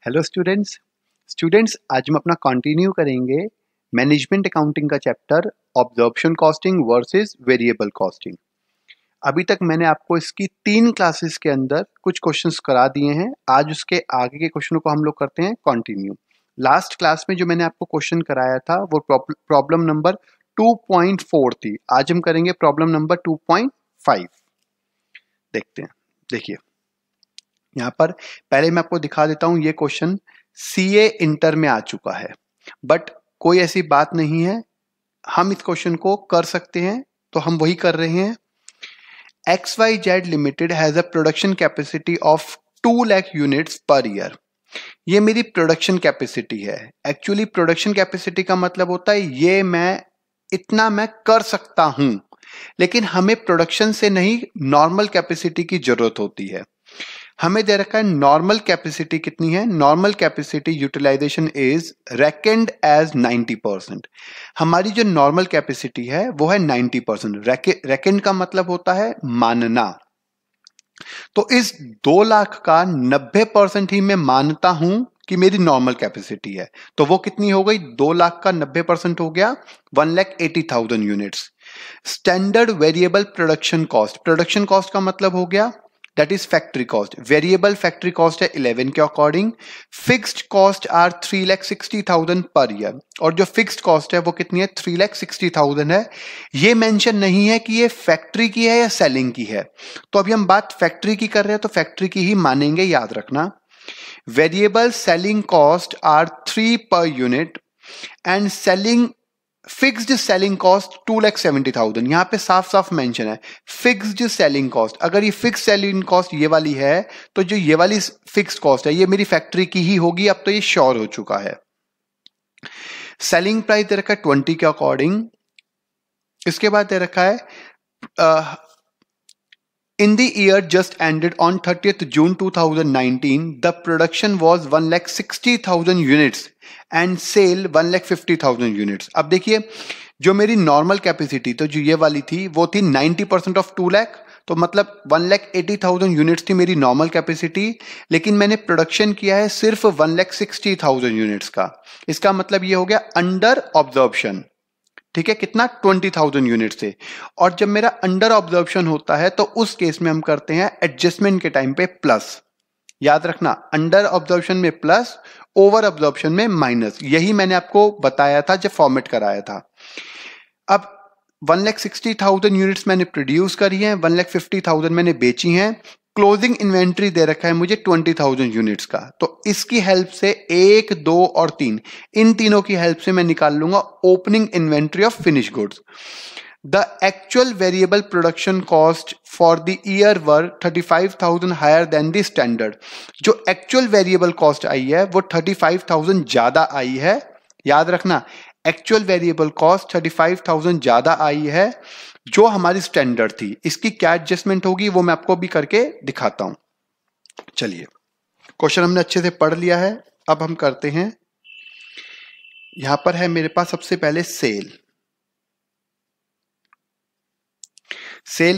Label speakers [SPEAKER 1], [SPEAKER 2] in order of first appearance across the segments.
[SPEAKER 1] Hello students आज हम अपना कंटिन्यू करेंगे मैनेजमेंट अकाउंटिंग का chapter absorption costing versus variable costing. अभी तक मैंने आपको इसकी 3 क्लासेस के अंदर कुछ क्वेश्चंस करा दिए हैं। आज उसके आगे के क्वेश्चनों को हम लोग करते हैं कंटिन्यू। लास्ट क्लास में जो मैंने आपको क्वेश्चन कराया था वो प्रॉब्लम नंबर 2.4 थी। आज हम करेंगे प्रॉब्लम नंबर 2.5। देखते हैं। देखिए यहाँ पर पहले मैं आपको दिखा देता हूं, ये क्वेश्चन सीए इंटर में आ चुका है, बट कोई ऐसी बात नहीं है, हम इस क्वेश्चन को कर सकते हैं, तो हम वही कर रहे हैं। XYZ limited has a production capacity of 2 lakh units per year. ये मेरी प्रोडक्शन कैपेसिटी है। एक्चुअली प्रोडक्शन कैपेसिटी का मतलब होता है ये इतना मैं कर सकता हूं, लेकिन हमें प्रोडक्शन से नहीं नॉर्मल कैपेसिटी की जरूरत होती है। हमें दे रखा है नॉर्मल कैपेसिटी कितनी है। Normal capacity utilisation is reckoned as 90%। हमारी जो नॉर्मल कैपेसिटी है वो है 90%। रेकन्ड का मतलब होता है मानना। तो इस 2 लाख का 90% ही मैं मानता हूं कि मेरी नॉर्मल कैपेसिटी है। तो वो कितनी हो गई? 2 लाख का 90% हो गया 1,80,000 units. Standard variable production cost का मतलब हो गया that is factory cost. Variable factory cost है 11 के according. Fixed cost are 3,60,000 per year, और जो फिक्स्ड कॉस्ट है वो कितनी है? 3,60,000 है। ये मेंशन नहीं है कि ये फैक्ट्री की है या सेलिंग की है। तो अभी हम बात फैक्ट्री की कर रहे हैं, तो फैक्ट्री की ही मानेंगे, याद रखना। Variable selling cost are 3 per unit and fixed selling cost 2,70,000। यहां पे साफ साफ मेंशन है फिक्स्ड सेलिंग कॉस्ट। अगर ये फिक्स्ड सेलिंग कॉस्ट ये वाली है, तो जो ये वाली फिक्स्ड कॉस्ट है ये मेरी फैक्ट्री की ही होगी। अब तो ये श्योर हो चुका है। सेलिंग प्राइस दे रखा है 20 के अकॉर्डिंग। इसके बाद दे रखा है in the year just ended on 30th June 2019, the production was 1,60,000 units and sale 1,50,000 units. अब देखिए जो मेरी नॉर्मल कैपेसिटी तो जो ये वाली थी वो थी 90% ऑफ 2 लाख, तो मतलब 1,80,000 यूनिट्स थी मेरी नॉर्मल कैपेसिटी, लेकिन मैंने प्रोडक्शन किया है सिर्फ 1,60,000 यूनिट्स का। इसका मतलब ये हो गया अंडर ऑब्जर्प्शन। ठीक है, कितना? 20,000 यूनिट से। और जब मेरा अंडर ऑब्जर्प्शन होता है तो उस केस में हम करते हैं एडजस्टमेंट के टाइम पे प्लस। याद रखना, अंडर ऑब्जर्प्शन में प्लस, ओवर ऑब्जर्प्शन में माइनस। यही मैंने आपको बताया था जब फॉर्मेट कराया था। अब 1,60,000 यूनिट्स मैंने प्रोड्यूस करी है, 1,50,000 मैंने बेची हैं। क्लोजिंग इन्वेंट्री दे रखा है मुझे 20,000 यूनिट्स का। तो इसकी हेल्प से 1, 2 और 3, इन तीनों की हेल्प से मैं निकाल लूंगा opening inventory of finish goods. The actual variable production cost for the year were 35,000 higher than the standard. जो एक्चुअल वेरिएबल कॉस्ट आई है वो 35,000 ज्यादा आई है। याद रखना, एक्चुअल वेरिएबल कॉस्ट 35,000 ज्यादा आई है जो हमारी स्टैंडर्ड थी। इसकी क्या एडजस्टमेंट होगी वो मैं आपको भी करके दिखाता हूं। चलिए, क्वेश्चन हमने अच्छे से पढ़ लिया है। अब हम करते हैं, यहां पर है मेरे पास सबसे पहले सेल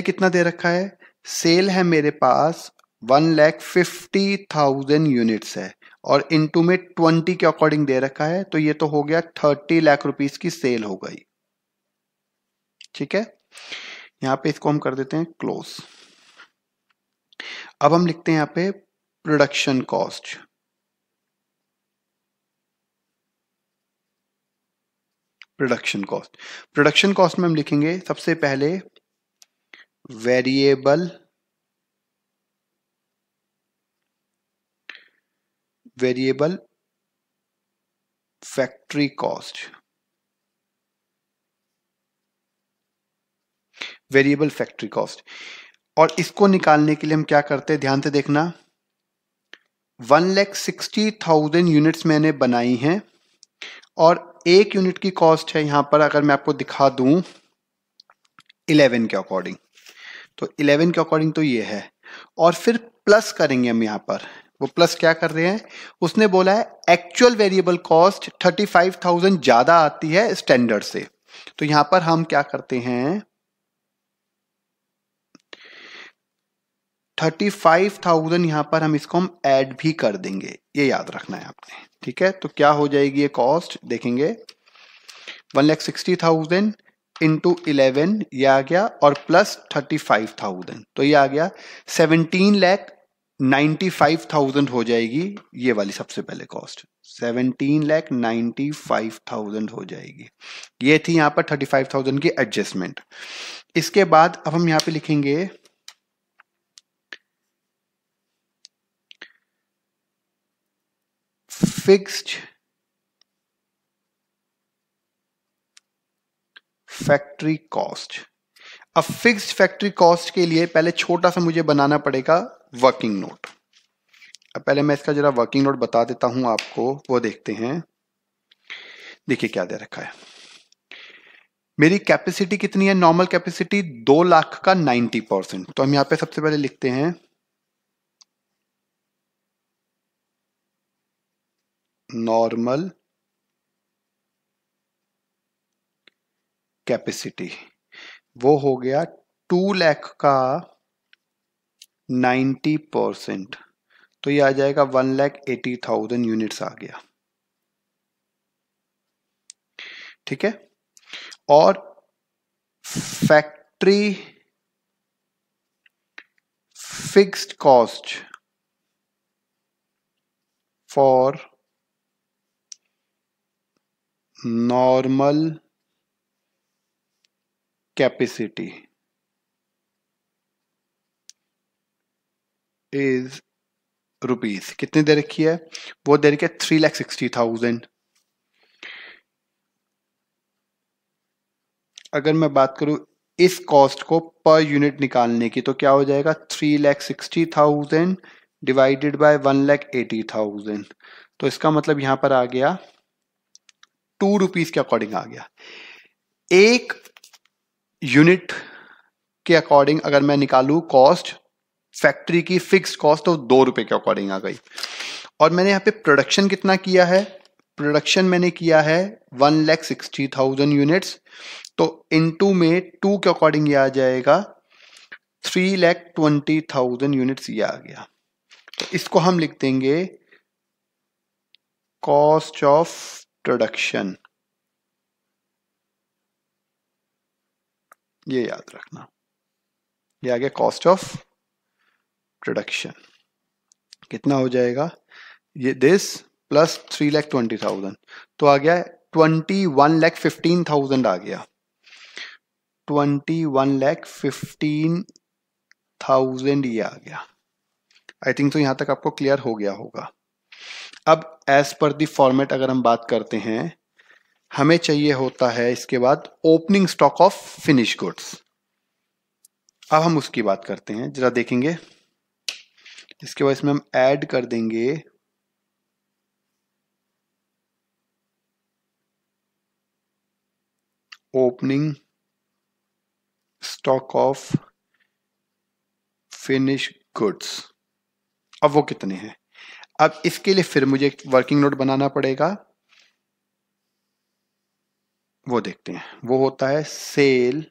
[SPEAKER 1] कितना दे रखा है? सेल है मेरे पास 1,50,000 यूनिट्स है, और इनटू में 20 के अकॉर्डिंग दे रखा है, तो ये तो हो गया 30 लाख रुपीस की सेल हो गई। ठीक है, यहां पे इसको हम कर देते हैं क्लोज। अब हम लिखते हैं यहां पे प्रोडक्शन कॉस्ट। प्रोडक्शन कॉस्ट में हम लिखेंगे सबसे पहले variable factory cost. Variable factory cost, और इसको निकालने के लिए हम क्या करते हैं, ध्यान से देखना। 1,60,000 यूनिट्स मैंने बनाई हैं, और 1 यूनिट की कॉस्ट है यहां पर, अगर मैं आपको दिखा दूं 11 के अकॉर्डिंग, तो 11 के अकॉर्डिंग तो ये है। और फिर प्लस करेंगे हम यहां पर। वो प्लस क्या कर रहे हैं? उसने बोला है एक्चुअल वेरिएबल कॉस्ट 35,000 ज्यादा आती है स्टैंडर्ड से। तो यहां पर हम क्या करते हैं, 35,000 यहां पर हम इसको हम ऐड भी कर देंगे, ये याद रखना है आपने। ठीक है, तो क्या हो जाएगी ये कॉस्ट, देखेंगे 1,60,000 इंटू 11 ये आ गया, और प्लस 35,000 तो ये आ गया 17,95,000 हो जाएगी ये वाली सबसे पहले कॉस्ट, 17,95,000 हो जाएगी। ये थी यहां पर 35,000 की एडजस्टमेंट। इसके बाद अब हम यहां पे लिखेंगे फिक्स्ड फैक्ट्री कॉस्ट। अब फिक्स्ड फैक्ट्री कॉस्ट के लिए पहले छोटा सा मुझे बनाना पड़ेगा वर्किंग नोट। अब पहले मैं इसका जरा वर्किंग नोट बता देता हूं आपको, वो देखते हैं। देखिए क्या दे रखा है, मेरी कैपेसिटी कितनी है, नॉर्मल कैपेसिटी 2 लाख का 90%। तो हम यहां पे सबसे पहले लिखते हैं नॉर्मल कैपेसिटी, वो हो गया 2 लाख का 90%, तो ये आ जाएगा 1,80,000 यूनिट्स आ गया। ठीक है, और factory fixed cost for normal capacity is rupees, कितनी दे रखी है, वो दे रखी है 3,60,000। अगर मैं बात करूं इस कॉस्ट को पर यूनिट निकालने की, तो क्या हो जाएगा 3,60,000 डिवाइडेड बाय 1,80,000, तो इसका मतलब यहां पर आ गया 2 रुपीज के अकॉर्डिंग आ गया। एक यूनिट के अकॉर्डिंग अगर मैं निकालू कॉस्ट फैक्ट्री की फिक्स्ड कॉस्ट, तो 2 रुपए के अकॉर्डिंग आ गई। और मैंने यहाँ पे प्रोडक्शन कितना किया है, प्रोडक्शन मैंने किया है 1,60,000 यूनिट्स, तो इनटू में 2 के अकॉर्डिंग ये आ जाएगा 3,20,000 यूनिट्स, ये आ गया। तो इसको हम लिख देंगे कॉस्ट ऑफ प्रोडक्शन, ये याद रखना, ये आ गया कॉस्ट ऑफ प्रोडक्शन। कितना हो जाएगा ये, दिस प्लस 3,20,000, तो आ गया 21,15,000 आ गया, 21,15,000 ये आ गया। आई थिंक तो यहां तक आपको क्लियर हो गया होगा। अब एज पर दी फॉर्मेट अगर हम बात करते हैं, हमें चाहिए होता है इसके बाद opening stock of finish goods. अब हम उसकी बात करते हैं, जरा देखेंगे। इसके बाद इसमें हम ऐड कर देंगे opening stock of finish goods. अब वो कितने हैं, अब इसके लिए फिर मुझे एक वर्किंग नोट बनाना पड़ेगा, वो देखते हैं। वो होता है sale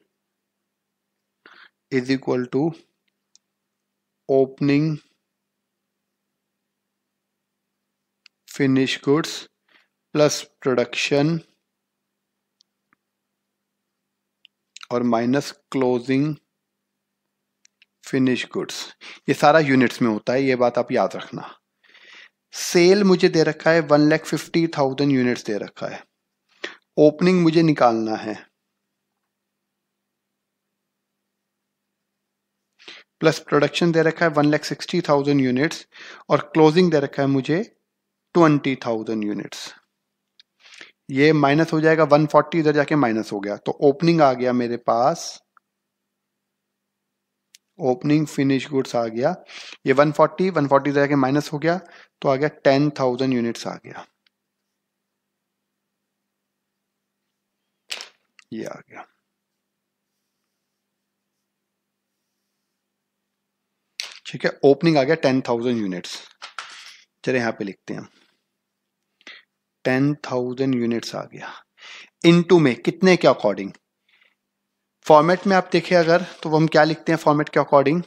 [SPEAKER 1] is equal to opening finish goods plus production और माइनस क्लोजिंग फिनिश गुड्स। ये सारा यूनिट्स में होता है, ये बात आप याद रखना। सेल मुझे दे रखा है 1,50,000 यूनिट्स दे रखा है, ओपनिंग मुझे निकालना है, प्लस प्रोडक्शन दे रखा है 1,60,000 यूनिट्स, और क्लोजिंग दे रखा है मुझे 20,000 यूनिट्स। ये माइनस हो जाएगा 140, इधर जाके माइनस हो गया, तो ओपनिंग आ गया मेरे पास, ओपनिंग फिनिश गुड्स आ गया, ये 140 इधर जाके माइनस हो गया, तो आ गया 10,000 यूनिट्स आ गया, ये आ गया। ठीक है, ओपनिंग आ गया 10,000 यूनिट्स। चलिए यहां पे लिखते हैं 10,000 यूनिट्स आ गया, इनटू में कितने के अकॉर्डिंग, फॉर्मेट में आप देखें अगर, तो वो हम क्या लिखते हैं फॉर्मेट के according,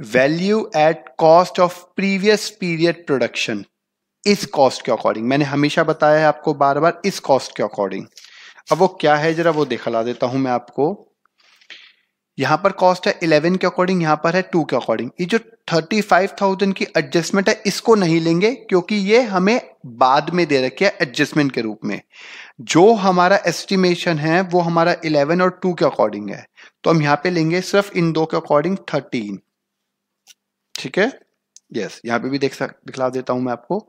[SPEAKER 1] value at cost of previous period production, इस कॉस्ट के अकॉर्डिंग। मैंने हमेशा बताया है आपको बार बार, इस कॉस्ट के अकॉर्डिंग। अब वो क्या है जरा वो दिखला देता हूं मैं आपको। यहां पर कॉस्ट है 11 के अकॉर्डिंग, यहां पर है 2 के अकॉर्डिंग। ये जो 35,000 की एडजस्टमेंट है इसको नहीं लेंगे, क्योंकि ये हमें बाद में दे रखी है एडजस्टमेंट के रूप में। जो हमारा एस्टिमेशन है वो हमारा 11 और 2 के अकॉर्डिंग है, तो हम यहां पे लेंगे सिर्फ इन दो के अकॉर्डिंग 13। ठीक है, यस, यहां पे भी दिखला देता हूं मैं आपको।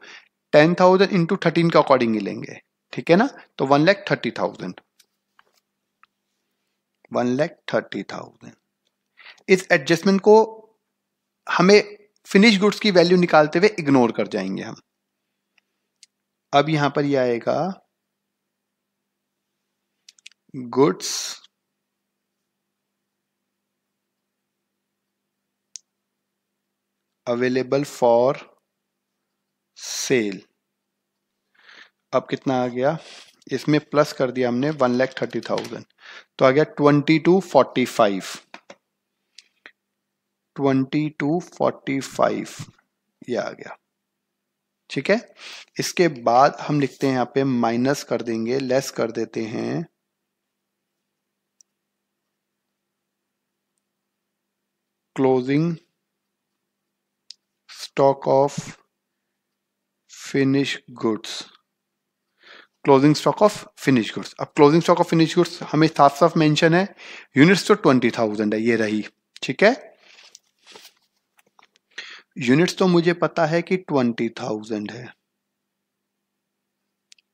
[SPEAKER 1] 10,000 इंटू 13 के अकॉर्डिंग ही लेंगे, ठीक है ना। तो 1,30,000, 1,30,000। इस एडजस्टमेंट को हमें फिनिश गुड्स की वैल्यू निकालते हुए इग्नोर कर जाएंगे हम। अब यहां पर यह आएगा गुड्स अवेलेबल फॉर सेल। अब कितना आ गया, इसमें प्लस कर दिया हमने 1,30,000, तो आ गया 2245, 2245 ये आ गया। ठीक है, इसके बाद हम लिखते हैं यहां पे माइनस कर देंगे, लेस कर देते हैं closing stock of finish goods, closing stock of finish goods. अब closing stock of finish goods हमें साफ साफ मेंशन है, यूनिट्स तो 20,000 है, ये रही। ठीक है, यूनिट्स तो मुझे पता है कि 20,000 है,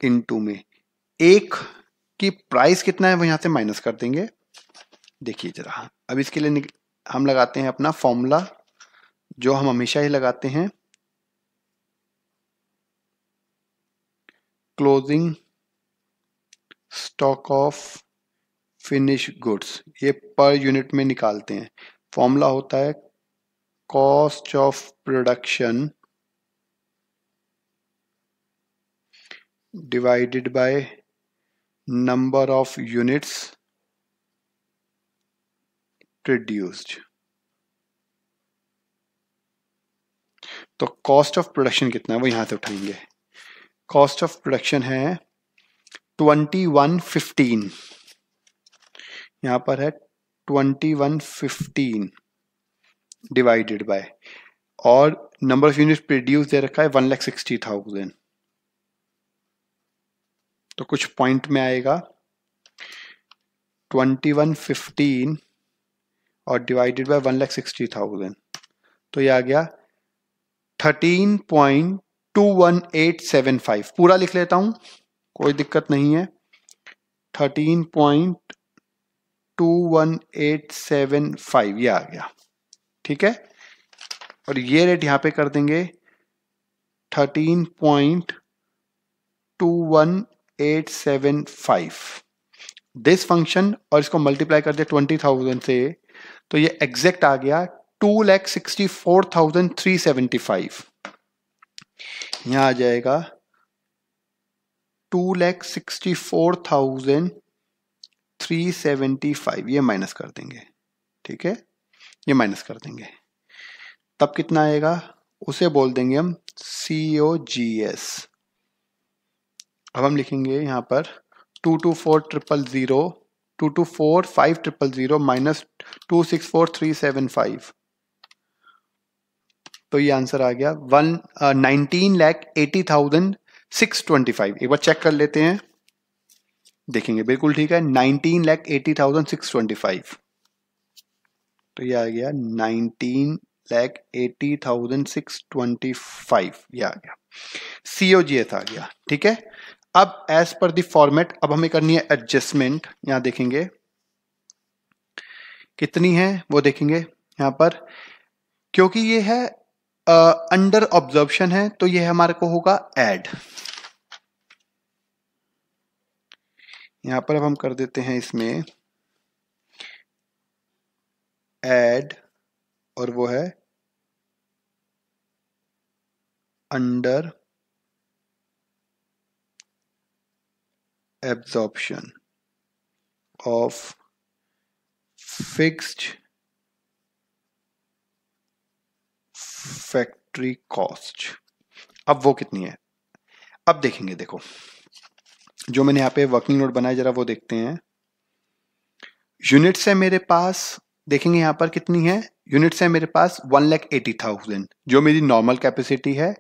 [SPEAKER 1] इनटू में एक की प्राइस कितना है वो यहां से माइनस कर देंगे। देखिए जरा, अब इसके लिए हम लगाते हैं अपना फॉर्मूला जो हम हमेशा ही लगाते हैं, closing stock of finish goods, ये पर यूनिट में निकालते हैं। फॉर्मूला होता है cost of production divided by number of units produced. तो कॉस्ट ऑफ प्रोडक्शन कितना है वो यहां से उठाएंगे। कॉस्ट ऑफ प्रोडक्शन है 2115, यहां पर है 2115 डिवाइडेड बाय, और नंबर ऑफ यूनिट प्रोड्यूस दे रखा है 1,60,000, तो कुछ पॉइंट में आएगा 2115 और डिवाइडेड बाय 1,60,000, तो ये आ गया 13.21875। पूरा लिख लेता हूं, कोई दिक्कत नहीं है। 13.21875 ये आ गया। ठीक है, और ये रेट यहां पे कर देंगे 13.21875 दिस फंक्शन, और इसको मल्टीप्लाई कर दिया 20,000 से, तो ये एग्जैक्ट आ गया 2,64,375। यहां आ जाएगा 2,64,375, ये माइनस कर देंगे। ठीक है, ये माइनस कर देंगे, तब कितना आएगा उसे बोल देंगे हम COGS। अब हम लिखेंगे यहां पर 224,000 224,500 माइनस 264,375, तो ये आंसर आ गया 19,80,625। एक बार चेक कर लेते हैं, देखेंगे बिल्कुल ठीक है, 19,80,625, तो ये आ गया 19,80,625, ये आ गया, COGS आ गया। ठीक है, अब एज पर द फॉर्मेट अब हमें करनी है एडजस्टमेंट। यहां देखेंगे कितनी है वो देखेंगे यहां पर, क्योंकि ये है अंडर ऑब्जर्वेशन है, तो ये हमारे को होगा ऐड। यहां पर अब हम कर देते हैं इसमें ऐड, और वो है under absorption of fixed factory cost. अब वो कितनी है, अब देखेंगे। देखो जो मैंने यहाँ पे वर्किंग नोट बनाया जरा वो देखते हैं। यूनिट्स है मेरे पास, देखेंगे यहाँ पर कितनी है यूनिट्स है मेरे पास 1,80,000 जो मेरी नॉर्मल कैपेसिटी है,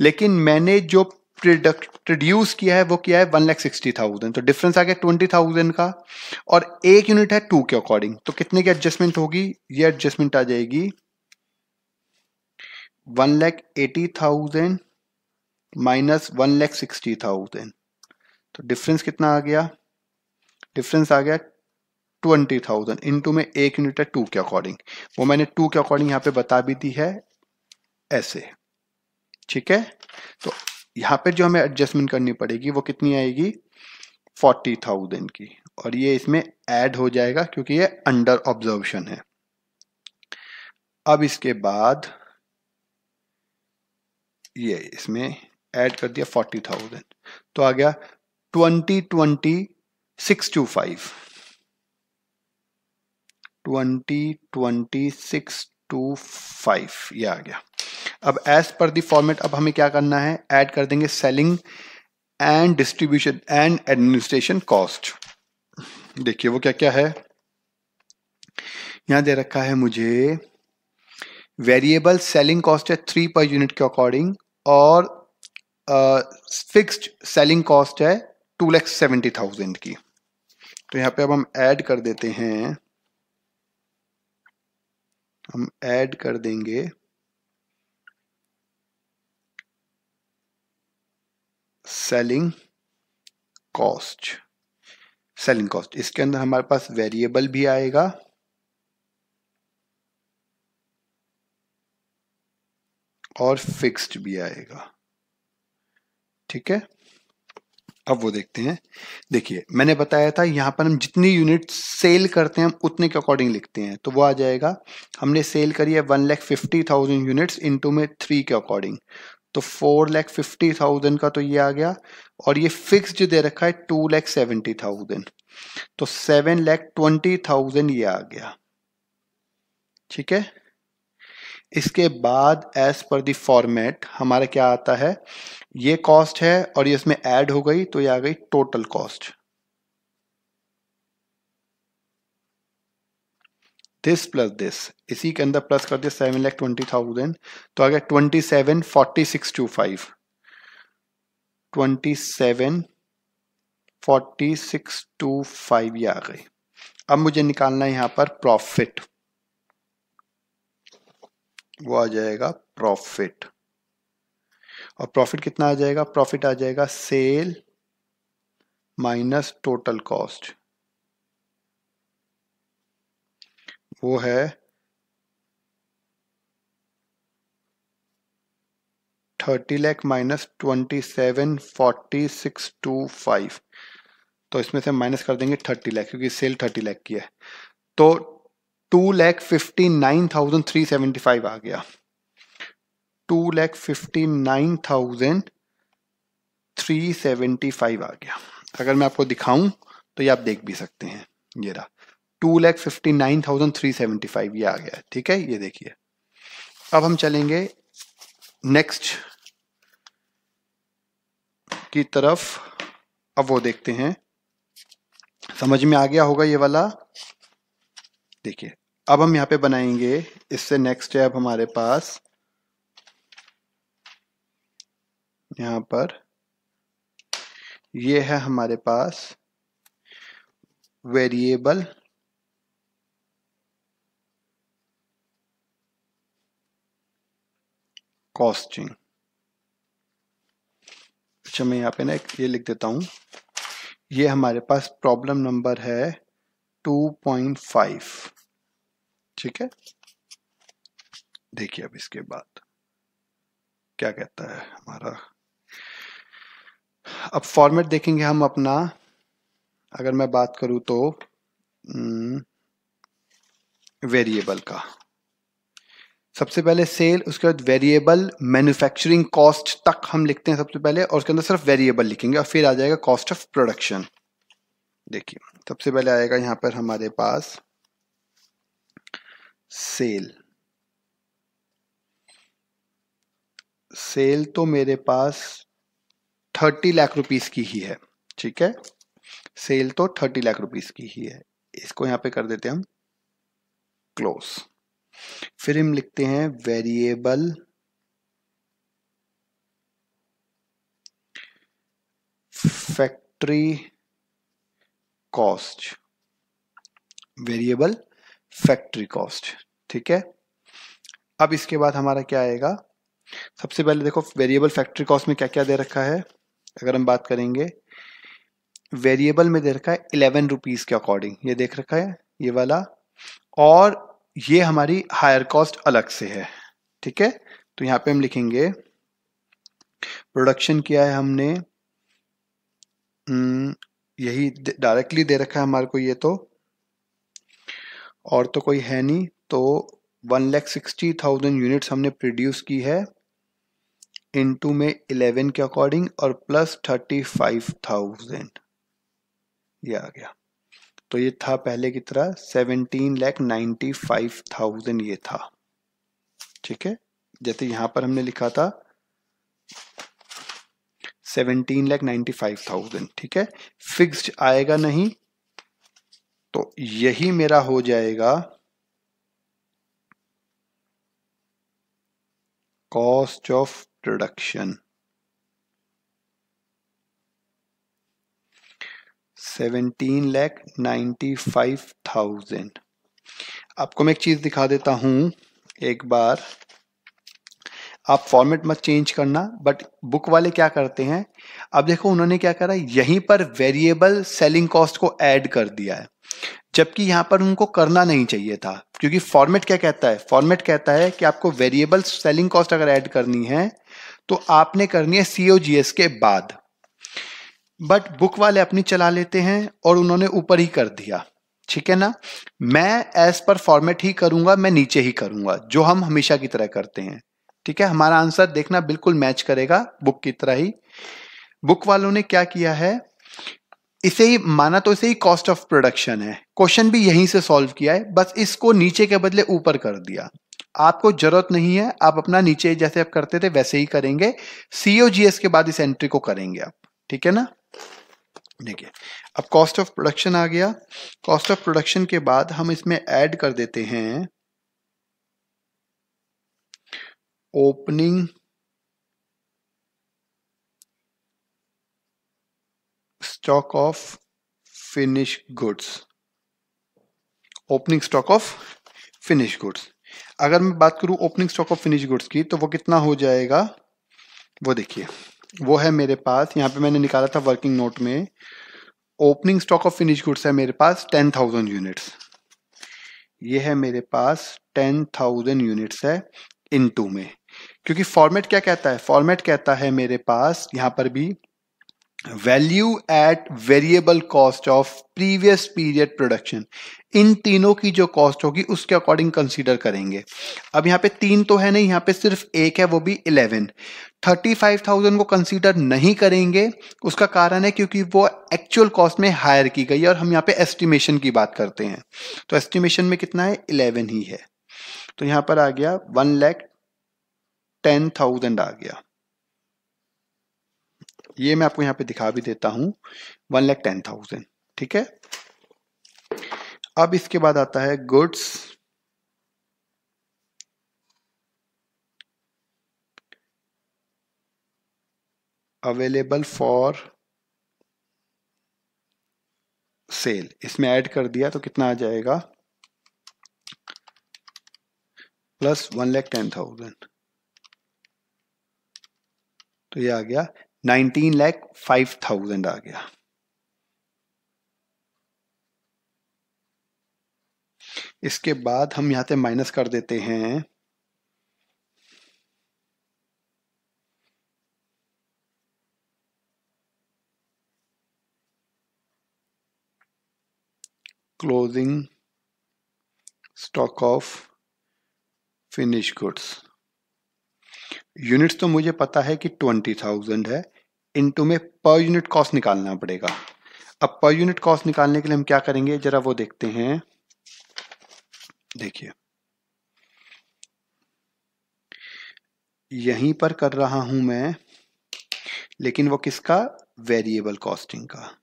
[SPEAKER 1] लेकिन मैंने जो प्रोड्यूस किया है वो किया है 1,60,000, तो डिफरेंस आ गया 20,000 का, और एक यूनिट है 2 के अकॉर्डिंग, तो कितने की एडजस्टमेंट होगी, ये एडजस्टमेंट आ जाएगी 1,80,000 माइनस 1,60,000, तो डिफरेंस कितना आ गया, डिफरेंस आ गया 20,000 इंटू में एक यूनिट है 2 के अकॉर्डिंग, वो मैंने 2 के अकॉर्डिंग यहाँ पे बता भी दी है ऐसे, ठीक है। तो यहाँ पे जो हमें एडजस्टमेंट करनी पड़ेगी वो कितनी आएगी 40,000 की, और ये इसमें ऐड हो जाएगा क्योंकि ये अंडर ऑब्जर्वेशन है। अब इसके बाद ये इसमें ऐड कर दिया 40,000, तो आ गया 20,625 20,2625 ये आ गया। अब एज पर दी फॉर्मेट अब हमें क्या करना है, ऐड कर देंगे selling and distribution and administration cost. देखिए वो क्या क्या है, यहां दे रखा है मुझे वेरिएबल सेलिंग कॉस्ट है 3 पर यूनिट के अकॉर्डिंग, और फिक्स्ड सेलिंग कॉस्ट है 2,70,000 की। तो यहाँ पे अब हम ऐड कर देते हैं, हम ऐड कर देंगे सेलिंग कॉस्ट, सेलिंग कॉस्ट इसके अंदर हमारे पास वेरिएबल भी आएगा और फिक्स्ड भी आएगा, ठीक है। अब वो देखते हैं, देखिए मैंने बताया था यहां पर हम जितनी यूनिट सेल करते हैं हम उतने के अकॉर्डिंग लिखते हैं, तो वो आ जाएगा, हमने सेल करी है 1,50,000 यूनिट्स इंटू में 3 के अकॉर्डिंग, तो 4,50,000 का तो ये आ गया, और ये फिक्स्ड दे रखा है 2,70,000, तो 7,20,000 ये आ गया, ठीक है। इसके बाद एज पर द फॉर्मेट हमारा क्या आता है, ये कॉस्ट है और ये इसमें ऐड हो गई, तो ये आ गई total cost, this plus this, इसी के अंदर प्लस कर दिया 7,20,000, तो आ गया 27,4625, 27,4625 ये आ गई। अब मुझे निकालना है यहां पर प्रॉफिट, वो आ जाएगा प्रॉफिट, और प्रॉफिट कितना आ जाएगा, प्रॉफिट आ जाएगा सेल माइनस टोटल कॉस्ट, वो है 30 लाख माइनस 27,4625, तो इसमें से माइनस कर देंगे 30 लाख क्योंकि सेल 30 लाख की है, तो 2,59,375 आ गया, 2,59,375 आ गया। अगर मैं आपको दिखाऊं तो ये आप देख भी सकते हैं, ये रहा 2,59,375 ये आ गया है, ठीक है। ये देखिए अब हम चलेंगे नेक्स्ट की तरफ, अब वो देखते हैं, समझ में आ गया होगा ये वाला। देखिए अब हम यहाँ पे बनाएंगे, इससे नेक्स्ट है अब हमारे पास यहाँ पर ये है हमारे पास वेरिएबल कॉस्टिंग। अच्छा मैं यहाँ पे ना ये लिख देता हूं, ये हमारे पास प्रॉब्लम नंबर है 2.5, ठीक है। देखिए अब इसके बाद क्या कहता है हमारा, अब फॉर्मेट देखेंगे हम अपना, अगर मैं बात करूं तो वेरिएबल का, सबसे पहले सेल, उसके बाद वेरिएबल मैन्युफैक्चरिंग कॉस्ट तक हम लिखते हैं सबसे पहले, और उसके अंदर सिर्फ वेरिएबल लिखेंगे और फिर आ जाएगा कॉस्ट ऑफ प्रोडक्शन। देखिए सबसे पहले आएगा यहां पर हमारे पास सेल, सेल तो मेरे पास 30 लाख रुपीस की ही है, ठीक है, सेल तो 30 लाख रुपीस की ही है। इसको यहां पे कर देते हैं हम क्लोज। फिर हम लिखते हैं variable factory cost, variable factory cost, ठीक है। अब इसके बाद हमारा क्या आएगा, सबसे पहले देखो वेरिएबल फैक्ट्री कॉस्ट में क्या क्या दे रखा है। अगर हम बात करेंगे वेरिएबल में दे रखा है 11 रुपीज के अकॉर्डिंग, ये देख रखा है ये वाला, और ये हमारी हायर कॉस्ट अलग से है, ठीक है। तो यहां पे हम लिखेंगे प्रोडक्शन किया है हमने, यही डायरेक्टली दे रखा है हमारे को, ये तो और तो कोई है नहीं। तो 1,60,000 यूनिट्स हमने प्रोड्यूस की है, इनटू में 11 के अकॉर्डिंग और प्लस 35,000, ये आ गया। तो ये था पहले की तरह 17,95,000 ये था, ठीक है। जैसे यहां पर हमने लिखा था 17,95,000, ठीक है। फिक्स्ड आएगा नहीं, तो यही मेरा हो जाएगा कॉस्ट ऑफ प्रोडक्शन, 17,95,000। आपको मैं एक चीज दिखा देता हूं, एक बार आप फॉर्मेट मत चेंज करना, बट बुक वाले क्या करते हैं, अब देखो उन्होंने क्या करा, यहीं पर वेरिएबल सेलिंग कॉस्ट को ऐड कर दिया है, जबकि यहां पर उनको करना नहीं चाहिए था। क्योंकि फॉर्मेट क्या कहता है, फॉर्मेट कहता है कि आपको वेरिएबल सेलिंग कॉस्ट अगर ऐड करनी है तो आपने करनी है COGS के बाद, बट बुक वाले अपनी चला लेते हैं और उन्होंने ऊपर ही कर दिया, ठीक है ना। मैं एज पर फॉर्मेट ही करूंगा, मैं नीचे ही करूंगा, जो हम हमेशा की तरह करते हैं, ठीक है। हमारा आंसर देखना बिल्कुल मैच करेगा बुक की तरह ही। बुक वालों ने क्या किया है, इसे ही माना तो इसे ही कॉस्ट ऑफ प्रोडक्शन है, क्वेश्चन भी यहीं से सॉल्व किया है, बस इसको नीचे के बदले ऊपर कर दिया। आपको जरूरत नहीं है, आप अपना नीचे जैसे आप करते थे वैसे ही करेंगे, COGS के बाद इस एंट्री को करेंगे आप, ठीक है ना। देखिए अब कॉस्ट ऑफ प्रोडक्शन आ गया, कॉस्ट ऑफ प्रोडक्शन के बाद हम इसमें ऐड कर देते हैं opening stock of finish goods, opening stock of finish goods. अगर मैं बात करूं opening stock of finish goods की, तो वो कितना हो जाएगा, वो देखिए वो है मेरे पास, यहां पे मैंने निकाला था वर्किंग नोट में, opening stock of finish goods है मेरे पास 10,000 यूनिट्स, ये है मेरे पास 10,000 यूनिट्स है इनटू में। क्योंकि फॉर्मेट क्या कहता है, फॉर्मेट कहता है मेरे पास यहां पर भी value at variable cost of previous period production, इन तीनों की जो कॉस्ट होगी उसके अकॉर्डिंग कंसीडर करेंगे। अब यहाँ पे 3 तो है नहीं, यहाँ पे सिर्फ एक है, वो भी 11। 35,000 को कंसीडर नहीं करेंगे, उसका कारण है क्योंकि वो एक्चुअल कॉस्ट में हायर की गई है और हम यहाँ पे एस्टिमेशन की बात करते हैं, तो एस्टिमेशन में कितना है, 11 ही है। तो यहां पर आ गया 1,10,000 आ गया, ये मैं आपको यहां पे दिखा भी देता हूं, 1,10,000, ठीक है। अब इसके बाद आता है गुड्स अवेलेबल फॉर सेल, इसमें ऐड कर दिया तो कितना आ जाएगा, प्लस 1,10,000, तो ये आ गया 19,05,000 आ गया। इसके बाद हम यहां से माइनस कर देते हैं closing stock of finish goods. Units तो मुझे पता है कि 20,000 है, इनटू में पर यूनिट कॉस्ट निकालना पड़ेगा। अब पर यूनिट कॉस्ट निकालने के लिए हम क्या करेंगे, जरा वो देखते हैं। देखिए यहीं पर कर रहा हूं मैं, लेकिन वो किसका, वेरिएबल कॉस्टिंग का।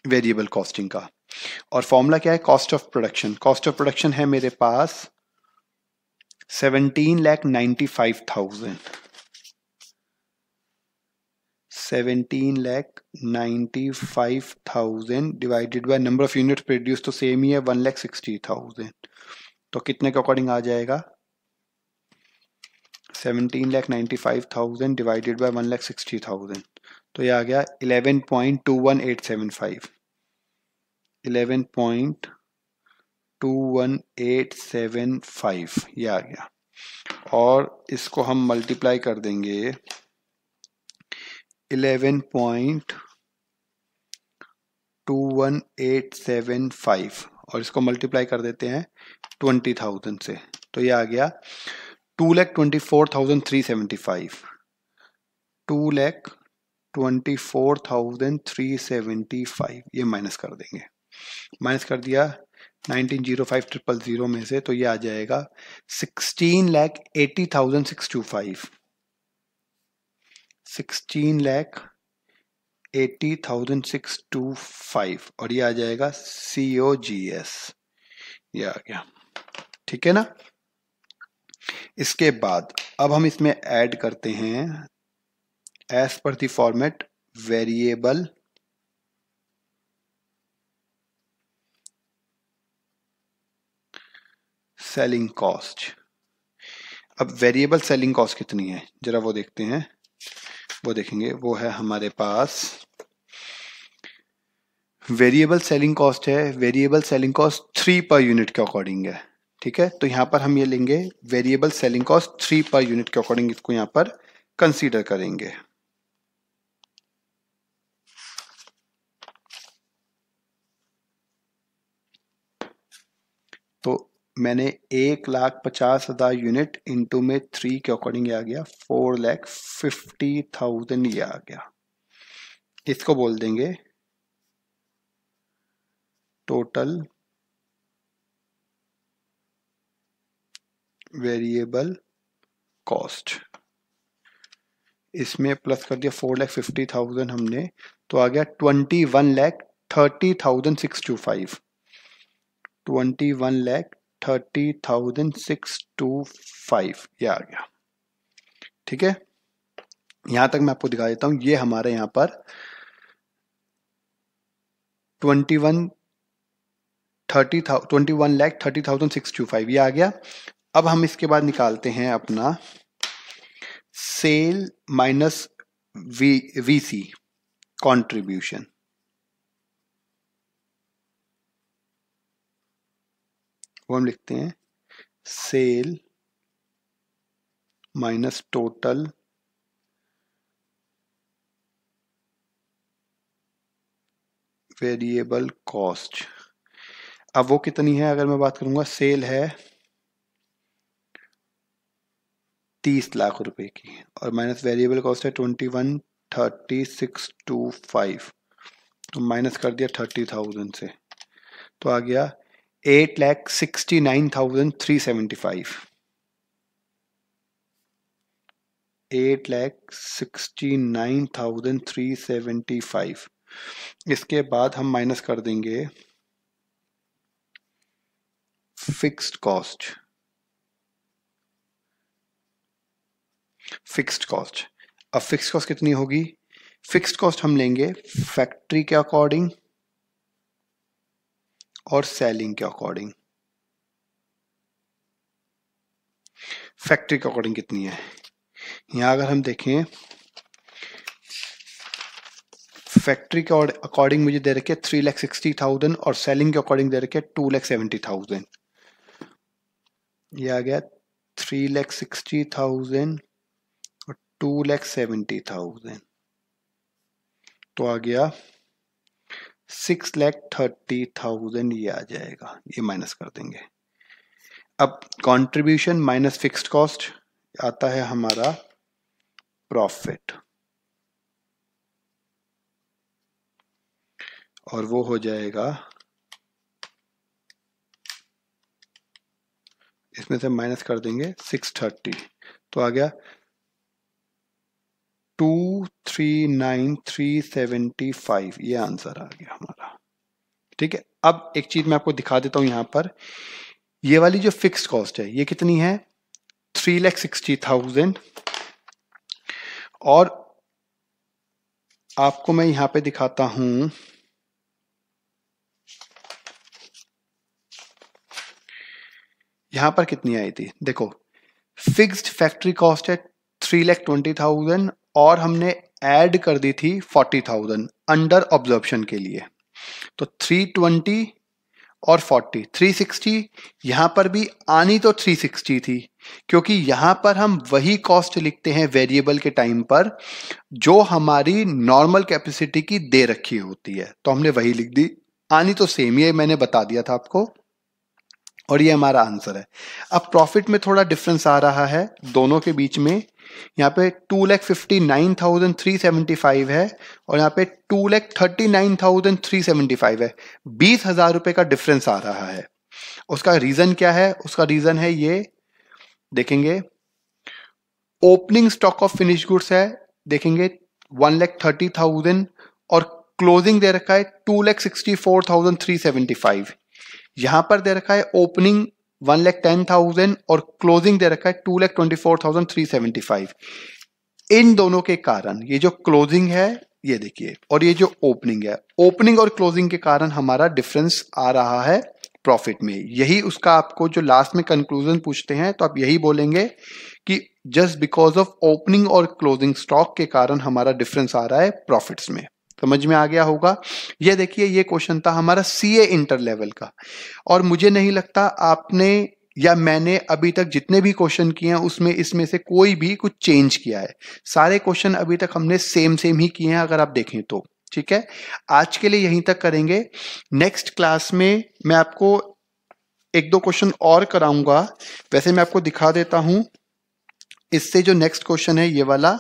[SPEAKER 1] वेरिएबल कॉस्टिंग का। और फॉर्मूला क्या है, cost of production. Cost of production है मेरे पास 17,95,000। 17,95,000 divided by number of unit produce, तो सेम ही है 1,60,000। तो कितने के अकॉर्डिंग आ जाएगा, 17,95,000 डिवाइडेड बाय 1,60,000, तो ये आ गया 11.21875। 11.21875 ये आ गया। और इसको हम मल्टीप्लाई कर देंगे 11.21875 और इसको मल्टीप्लाई कर देते हैं 20,000 से, तो ये आ गया 2,24,375। 2,24,375 ये माइनस कर देंगे। माइनस कर दिया 19,05,000 में से, तो ये आ जाएगा 16,80,625। 16,80,625 और ये आ जाएगा COGS। ये आ गया, ठीक है ना। इसके बाद अब हम इसमें ऐड करते हैं as per the format variable selling cost. अब वेरिएबल सेलिंग कॉस्ट कितनी है जरा वो देखते हैं, वो देखेंगे। वो है हमारे पास वेरिएबल सेलिंग कॉस्ट है, variable selling cost 3 per unit के अकॉर्डिंग है, ठीक है। तो यहां पर हम ये लेंगे variable selling cost 3 per unit के अकॉर्डिंग, इसको यहां पर कंसीडर करेंगे। तो मैंने 1,50,000 यूनिट इंटू में 3 के अकॉर्डिंग आ गया 4,50,000 ये आ गया। इसको बोल देंगे टोटल वेरिएबल कॉस्ट। इसमें प्लस कर दिया 4,50,000 हमने, तो आ गया 21,30,625। 21,30,625 ये आ गया, ठीक है। यहां तक मैं आपको दिखा देता हूं, ये हमारे यहां पर 21,30,625 ये आ गया। अब हम इसके बाद निकालते हैं अपना सेल माइनस वीसी कंट्रीब्यूशन। वो हम लिखते हैं sale minus total variable cost. अब वो कितनी है, अगर मैं बात करूंगा, सेल है 30 लाख रुपए की और माइनस वेरिएबल कॉस्ट है 21,30,625, तो माइनस कर दिया 30,000 से, तो आ गया 8,69,375। 8,69,375। इसके बाद हम माइनस कर देंगे फिक्स्ड कॉस्ट। फिक्स्ड कॉस्ट, अब फिक्स्ड कॉस्ट कितनी होगी, फिक्स्ड कॉस्ट हम लेंगे फैक्ट्री के अकॉर्डिंग और सेलिंग के अकॉर्डिंग। फैक्ट्री के अकॉर्डिंग कितनी है, यहां अगर हम देखें फैक्ट्री के अकॉर्डिंग मुझे दे रखे 3,60,000 और सेलिंग के अकॉर्डिंग दे रखे 2,70,000। ये आ गया 3,60,000 और 2,70,000, तो आ गया 6,30,000 ये आ जाएगा। ये माइनस कर देंगे। अब कंट्रीब्यूशन माइनस फिक्स्ड कॉस्ट आता है हमारा प्रॉफिट, और वो हो जाएगा इसमें से माइनस कर देंगे 630, तो आ गया 239375, ये आंसर आ गया हमारा। ठीक है, अब एक चीज मैं आपको दिखा देता हूं यहां पर, ये वाली जो फिक्स्ड कॉस्ट है ये कितनी है 3,60,000, और आपको मैं यहां पे दिखाता हूं, यहां पर कितनी आई थी, देखो फिक्स्ड फैक्ट्री कॉस्ट है 3,20,000 और हमने ऐड कर दी थी 40,000 अंडर ऑब्जर्प्शन के लिए, तो 320 और 40 360, यहां पर भी आनी तो 360 थी, क्योंकि यहां पर हम वही कॉस्ट लिखते हैं वेरिएबल के टाइम पर जो हमारी नॉर्मल कैपेसिटी की दे रखी होती है, तो हमने वही लिख दी, आनी तो सेम, ये मैंने बता दिया था आपको, और ये हमारा आंसर है। अब प्रॉफिट में थोड़ा डिफरेंस आ रहा है दोनों के बीच में, यहाँ पे 2,59,375 है और यहाँ पे 2,39,375 है, 20,000 रुपए का डिफरेंस आ रहा है। उसका रीजन क्या है, उसका रीजन है ये देखेंगे, opening stock of finish goods है देखेंगे 1,30,000 और क्लोजिंग दे रखा है 2,64,375, यहां पर दे रखा है ओपनिंग 1,10,000 और क्लोजिंग दे रखा है 2,24,375। इन दोनों के कारण ये जो क्लोजिंग है ये देखिए और ये जो ओपनिंग है, ओपनिंग और क्लोजिंग के कारण हमारा डिफरेंस आ रहा है प्रॉफिट में। यही उसका आपको जो लास्ट में कंक्लूजन पूछते हैं तो आप यही बोलेंगे कि जस्ट बिकॉज ऑफ ओपनिंग और क्लोजिंग स्टॉक के कारण हमारा डिफरेंस आ रहा है प्रॉफिट्स में। समझ में आ गया होगा। ये देखिए ये क्वेश्चन था हमारा सीए इंटर लेवल का, और मुझे नहीं लगता आपने या मैंने अभी तक जितने भी क्वेश्चन किए हैं उसमें इसमें से कोई भी कुछ चेंज किया है। सारे क्वेश्चन अभी तक हमने सेम ही किए हैं अगर आप देखें तो। ठीक है, आज के लिए यहीं तक करेंगे। नेक्स्ट क्लास में मैं आपको एक दो क्वेश्चन और कराऊंगा। वैसे मैं आपको दिखा देता हूं, इससे जो नेक्स्ट क्वेश्चन है ये वाला,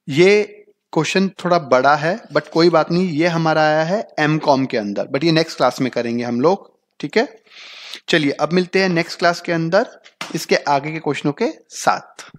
[SPEAKER 1] ये क्वेश्चन थोड़ा बड़ा है बट कोई बात नहीं, ये हमारा आया है एमकॉम के अंदर, बट ये नेक्स्ट क्लास में करेंगे हम लोग। ठीक है, चलिए अब मिलते हैं नेक्स्ट क्लास के अंदर इसके आगे के क्वेश्चनों के साथ।